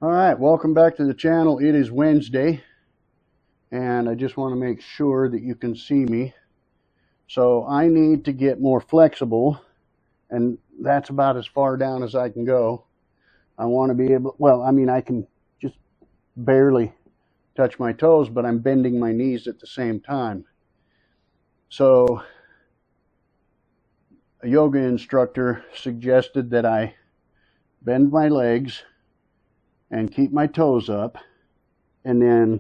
All right, welcome back to the channel. It is Wednesday, and I just want to make sure that you can see me. So I need to get more flexible, and that's about as far down as I can go. I want to be able, I can just barely touch my toes, but I'm bending my knees at the same time. So a yoga instructor suggested that I bend my legs and keep my toes up, and then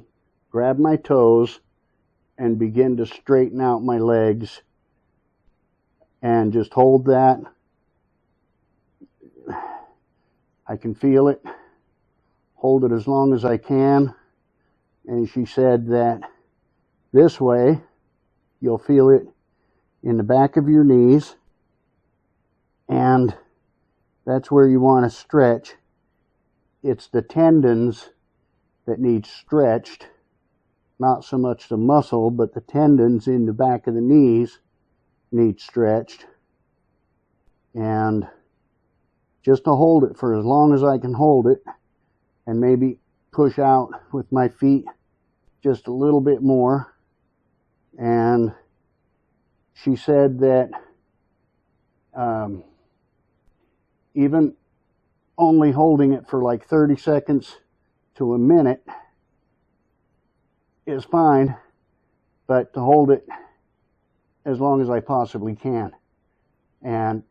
grab my toes and begin to straighten out my legs and just hold that. I can feel it. Hold it as long as I can. And she said that this way you'll feel it in the back of your knees, and that's where you want to stretch. It's the tendons that need stretched, not so much the muscle, but the tendons in the back of the knees need stretched. And just to hold it for as long as I can hold it, and maybe push out with my feet just a little bit more. And she said that even only holding it for like 30 seconds to a minute is fine, but to hold it as long as I possibly can. And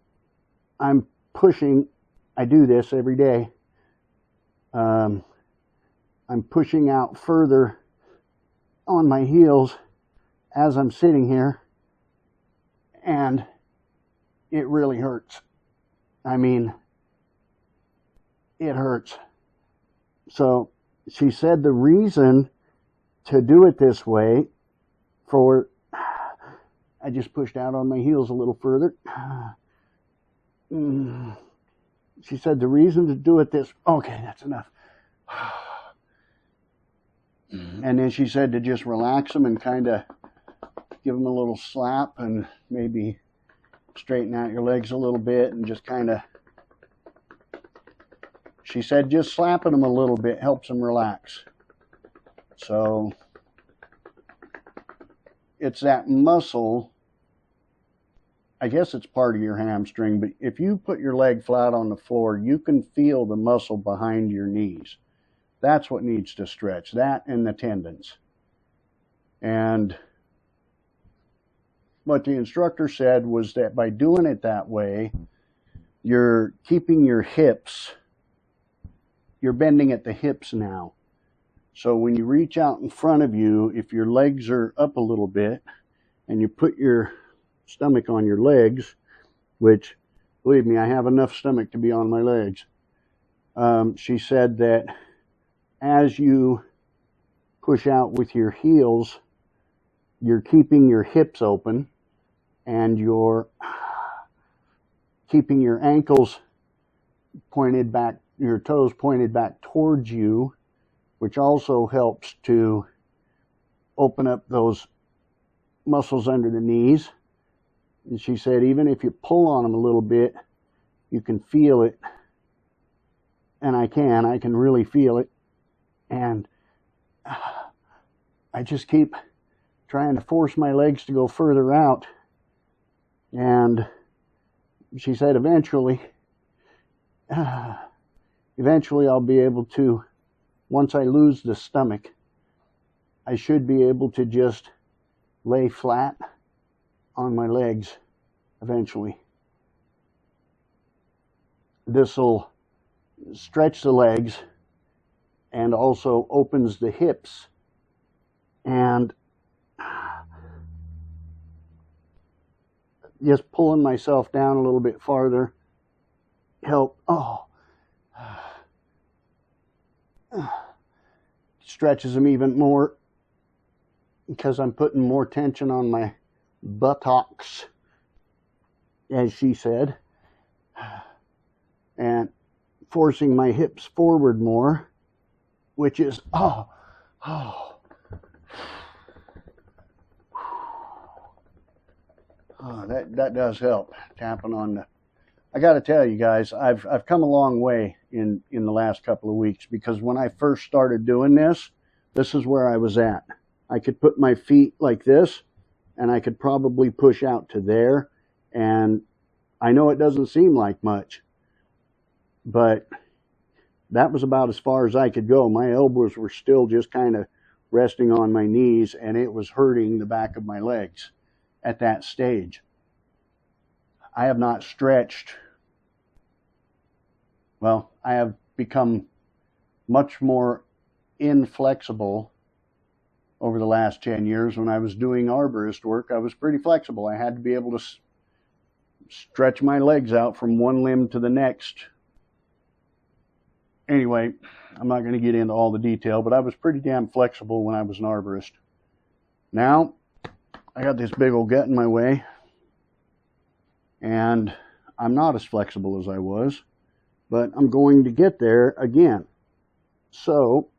I'm pushing, I do this every day, I'm pushing out further on my heels as I'm sitting here, and it really hurts. I mean, it hurts. So she said the reason to do it this way, I just pushed out on my heels a little further. She said the reason to do it okay, that's enough. And then she said to just relax them and kind of give them a little slap and maybe straighten out your legs a little bit and just kind of, she said just slapping them a little bit helps them relax. So it's that muscle, I guess it's part of your hamstring, but if you put your leg flat on the floor, you can feel the muscle behind your knees. That's what needs to stretch, that and the tendons. And what the instructor said was that by doing it that way, you're keeping your hips, you're bending at the hips now. So when you reach out in front of you, if your legs are up a little bit and you put your stomach on your legs, which, believe me, I have enough stomach to be on my legs. She said that as you push out with your heels, you're keeping your hips open and you're keeping your ankles pointed back, your toes pointed back towards you, which also helps to open up those muscles under the knees. And she said even if you pull on them a little bit, you can feel it. And I can really feel it. And I just keep trying to force my legs to go further out. And she said eventually I'll be able to, once I lose the stomach, I should be able to just lay flat on my legs eventually. This will stretch the legs and also opens the hips, and just pulling myself down a little bit farther help stretches them even more because I'm putting more tension on my buttocks, as she said, and forcing my hips forward more, which is that does help, tapping on the I got to tell you guys, I've come a long way in the last couple of weeks, because when I first started doing this is where I was at. I could put my feet like this, and I could probably push out to there. And I know it doesn't seem like much, but that was about as far as I could go. My elbows were still just kind of resting on my knees, and it was hurting the back of my legs at that stage. I have not stretched. Well, I have become much more inflexible over the last 10 years. When I was doing arborist work, I was pretty flexible. I had to be able to stretch my legs out from one limb to the next. Anyway, I'm not going to get into all the detail, but I was pretty damn flexible when I was an arborist. Now, I got this big old gut in my way, and I'm not as flexible as I was, but I'm going to get there again. So,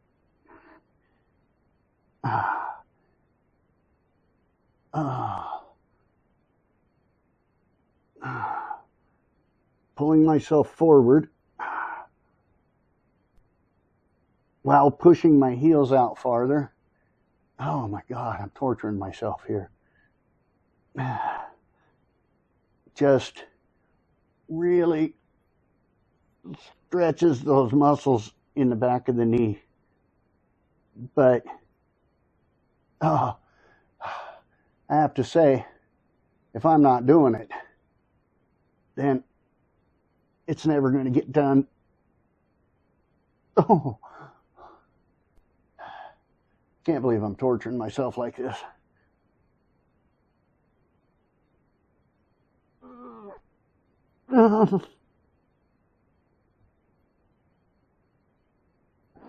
pulling myself forward while pushing my heels out farther. Oh my God, I'm torturing myself here. Just really stretches those muscles in the back of the knee. But I have to say, if I'm not doing it, then it's never going to get done. Oh, can't believe I'm torturing myself like this.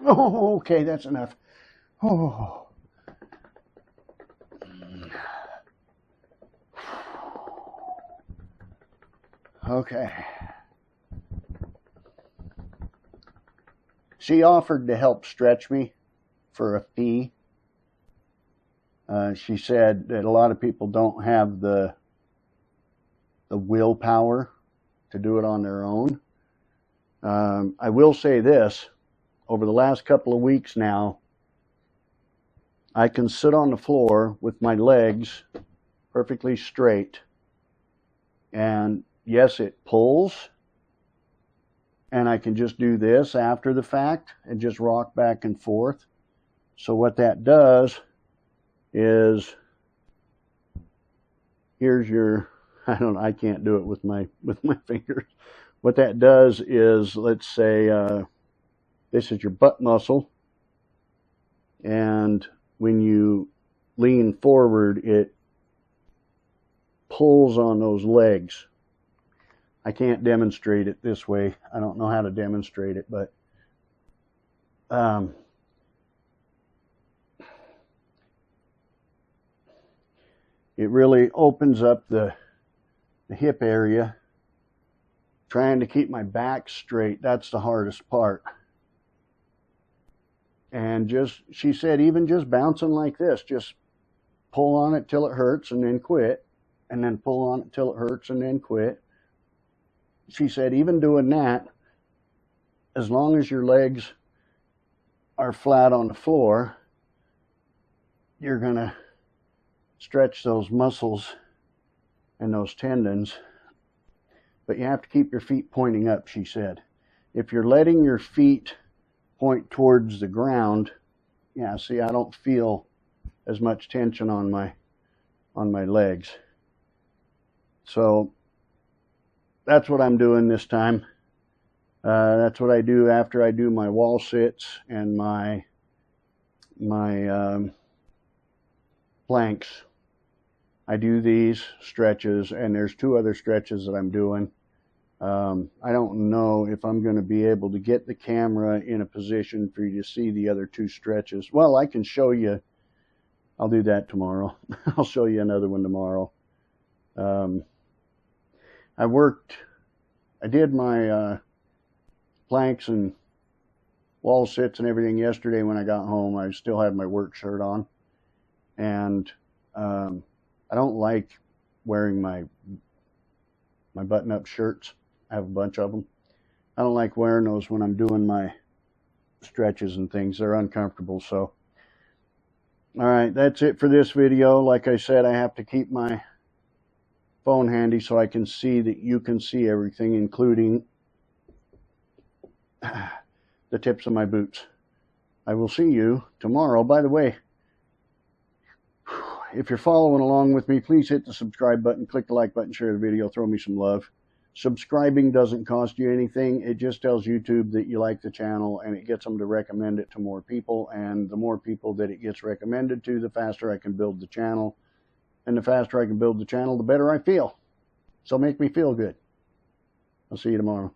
Oh, okay, that's enough. Oh. Okay. She offered to help stretch me for a fee. She said that a lot of people don't have the willpower to do it on their own. I will say this, over the last couple of weeks now, I can sit on the floor with my legs perfectly straight, and yes, it pulls, and I can just do this after the fact and just rock back and forth. So what that does is, here's your, I can't do it with my fingers. What that does is, let's say this is your butt muscle, and when you lean forward, it pulls on those legs. I can't demonstrate it this way. I don't know how to demonstrate it, but it really opens up the hip area. Trying to keep my back straight, that's the hardest part. And she said, even just bouncing like this, just pull on it till it hurts and then quit, and then pull on it till it hurts and then quit. She said, even doing that, as long as your legs are flat on the floor, you're going to stretch those muscles and those tendons. But you have to keep your feet pointing up, she said. If you're letting your feet point towards the ground, yeah, see, I don't feel as much tension on my legs. So that's what I'm doing this time. That's what I do after I do my wall sits and my planks. I do these stretches, and there's 2 other stretches that I'm doing. I don't know if I'm going to be able to get the camera in a position for you to see the other 2 stretches. Well, I can show you. I'll do that tomorrow. I'll show you another one tomorrow. I did my planks and wall sits and everything yesterday when I got home. I still had my work shirt on, and I don't like wearing my button-up shirts. I have a bunch of them. I don't like wearing those when I'm doing my stretches and things. They're uncomfortable. So, all right, that's it for this video. Like I said, I have to keep my phone handy so I can see that you can see everything, including the tips of my boots. I will see you tomorrow. By the way, if you're following along with me, please hit the subscribe button, click the like button, share the video, throw me some love. Subscribing doesn't cost you anything. It just tells YouTube that you like the channel, and it gets them to recommend it to more people. And the more people that it gets recommended to, the faster I can build the channel. And the faster I can build the channel, the better I feel. So make me feel good. I'll see you tomorrow.